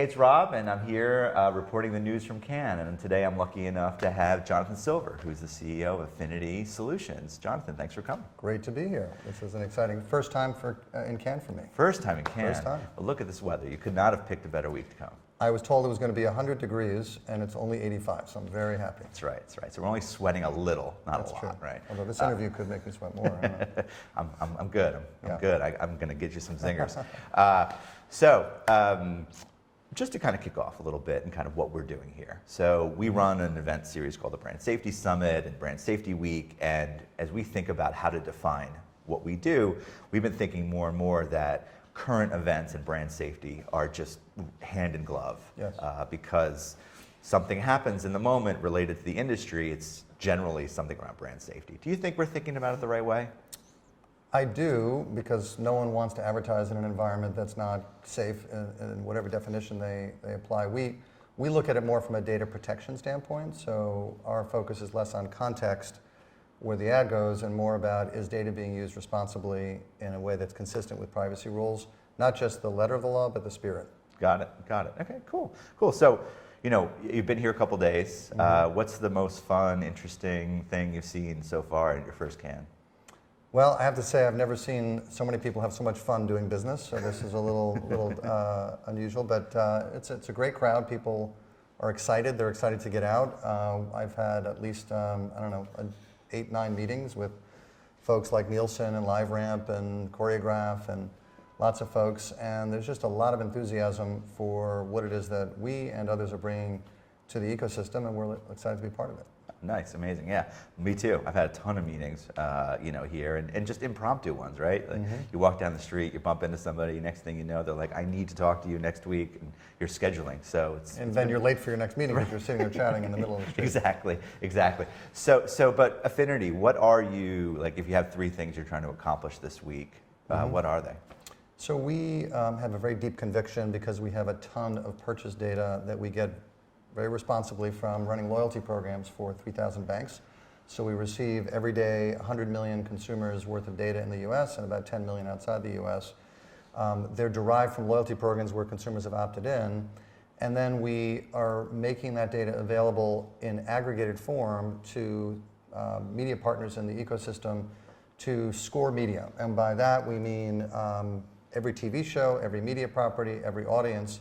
Hey, it's Rob, and I'm here reporting the news from Cannes. And today I'm lucky enough to have Jonathan Silver, who's the CEO of Affinity Solutions. Jonathan, thanks for coming. Great to be here. This is an exciting first time in Cannes for me. First time in Cannes. First time. Well, look at this weather. You could not have picked a better week to come. I was told it was going to be 100 degrees, and it's only 85, so I'm very happy. That's right. That's right. So we're only sweating a little, not That's a lot, true. right? Although this interview could make me sweat more. I don't know. I'm good. I'm Yeah. good. I'm going to get you some zingers. Just to kind of kick off a little bit and kind of what we're doing here. So we run an event series called the Brand Safety Summit and Brand Safety Week, and as we think about how to define what we do, we've been thinking more and more that current events and brand safety are just hand in glove. Yes. Because something happens in the moment related to the industry, it's generally something around brand safety. Do you think we're thinking about it the right way? I do, because no one wants to advertise in an environment that's not safe in whatever definition they apply. We look at it more from a data protection standpoint, so our focus is less on context where the ad goes and more about is data being used responsibly in a way that's consistent with privacy rules, not just the letter of the law, but the spirit. Got it. Okay, cool. So, you've been here a couple days. What's the most fun, interesting thing you've seen so far in your first Cannes? Well, I have to say I've never seen so many people have so much fun doing business, so this is a little unusual, but it's a great crowd. People are excited. They're excited to get out. I've had at least, 8-9 meetings with folks like Nielsen and LiveRamp and Choreograph and lots of folks, and there's just a lot of enthusiasm for what it is that we and others are bringing to the ecosystem, and we're excited to be part of it. Nice, amazing. Yeah, me too. I've had a ton of meetings, here, and just impromptu ones, right? Like you walk down the street, you bump into somebody, next thing you know, they're like, "I need to talk to you next week," and you're scheduling. So then you're late for your next meeting because you're sitting there chatting in the middle of the street. Exactly. So, but Affinity, what are you like? If you have 3 things you're trying to accomplish this week, what are they? So we have a very deep conviction because we have a ton of purchase data that we get very responsibly from running loyalty programs for 3,000 banks. So we receive every day 100 million consumers worth of data in the US and about 10 million outside the US. They're derived from loyalty programs where consumers have opted in. And then we are making that data available in aggregated form to media partners in the ecosystem to score media. And by that we mean every TV show, every media property, every audience,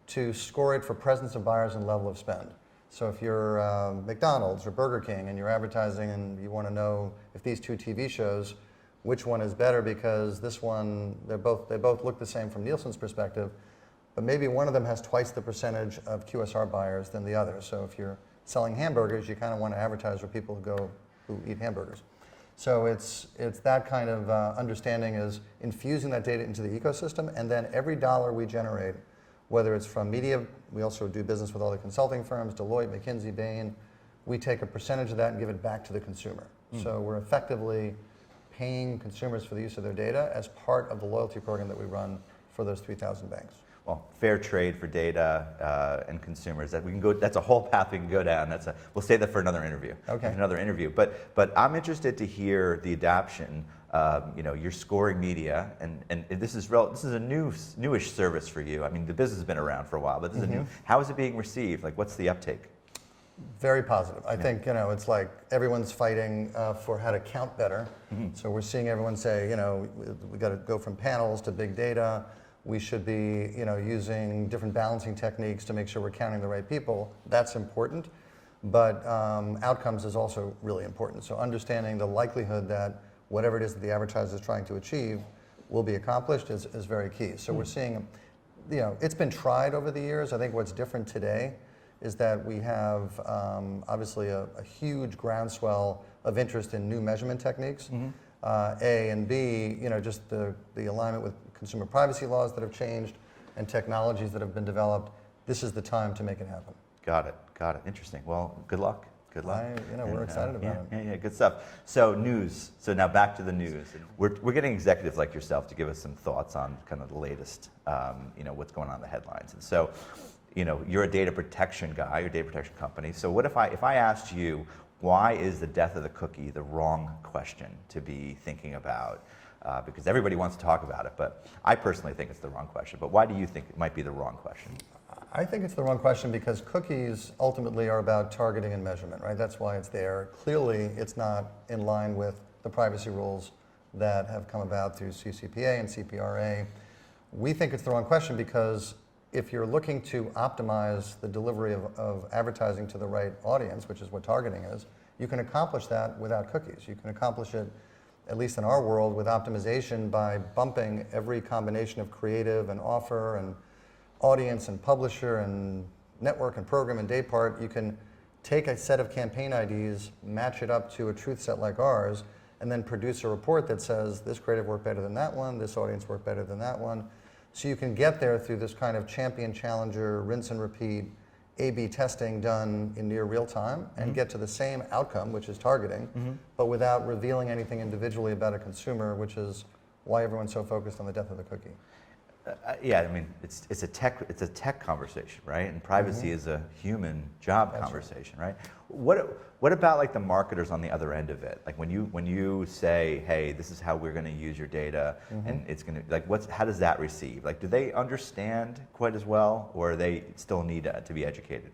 to score it for presence of buyers and level of spend. So if you're McDonald's or Burger King and you're advertising and you want to know if these 2 TV shows, which one is better, because this one, they both look the same from Nielsen's perspective, but maybe one of them has twice the percentage of QSR buyers than the other. So if you're selling hamburgers, you kind of want to advertise for people who eat hamburgers. So it's that kind of understanding is infusing that data into the ecosystem, and then every dollar we generate, whether it's from media, we also do business with all the consulting firms, Deloitte, McKinsey, Bain, we take a percentage of that and give it back to the consumer. So we're effectively paying consumers for the use of their data as part of the loyalty program that we run for those 3,000 banks. Well, fair trade for data and consumers. That's a whole path we can go down. We'll save that for another interview. Okay. Another interview. But I'm interested to hear the adoption. You're scoring media, and this is a newish service for you. I mean, the business has been around for a while, but this is a new. How is it being received? Like, what's the uptake? Very positive. I think it's like everyone's fighting for how to count better. So we're seeing everyone say, we got to go from panels to big data. We should be, using different balancing techniques to make sure we're counting the right people. That's important, but outcomes is also really important. So understanding the likelihood that whatever it is that the advertiser is trying to achieve will be accomplished is very key. So we're seeing, it's been tried over the years. I think what's different today is that we have obviously a huge groundswell of interest in new measurement techniques. A and B, just the alignment with consumer privacy laws that have changed and technologies that have been developed. This is the time to make it happen. Got it. Interesting. Well, good luck. We're excited about it. Yeah, good stuff. So news. So now back to the news. We're getting executives like yourself to give us some thoughts on kind of the latest, what's going on in the headlines. And so, you're a data protection guy, you're a data protection company. So what if I asked you, why is the death of the cookie the wrong question to be thinking about? Because everybody wants to talk about it, but I personally think it's the wrong question. But why do you think it might be the wrong question? I think it's the wrong question because cookies ultimately are about targeting and measurement, right? That's why it's there. Clearly, it's not in line with the privacy rules that have come about through CCPA and CPRA. We think it's the wrong question because if you're looking to optimize the delivery of advertising to the right audience, which is what targeting is, you can accomplish that without cookies. You can accomplish it, at least in our world, with optimization by bumping every combination of creative and offer and audience and publisher and network and program and day part. You can take a set of campaign IDs, match it up to a truth set like ours, and then produce a report that says this creative worked better than that one, this audience worked better than that one. So you can get there through this kind of champion, challenger, rinse and repeat, A/B testing done in near real time and get to the same outcome, which is targeting, but without revealing anything individually about a consumer, which is why everyone's so focused on the death of the cookie. Yeah, I mean, it's a tech conversation, right? And privacy is a human job conversation, right? What about like the marketers on the other end of it? Like when you say, hey, this is how we're going to use your data, and it's going to like how does that receive? Like, do they understand quite as well, or they still need to be educated?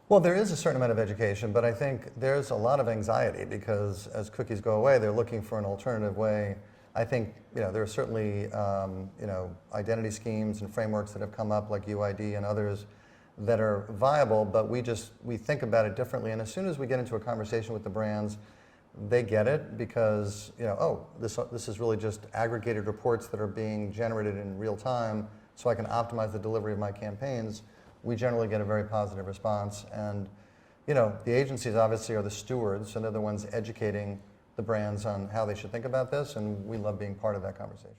Well, there is a certain amount of education, but I think there's a lot of anxiety because as cookies go away, they're looking for an alternative way. I think there are certainly identity schemes and frameworks that have come up like UID and others that are viable, but we think about it differently. And as soon as we get into a conversation with the brands, they get it because this is really just aggregated reports that are being generated in real time, so I can optimize the delivery of my campaigns. We generally get a very positive response, and the agencies obviously are the stewards, and they're the ones educating the brands on how they should think about this, and we love being part of that conversation.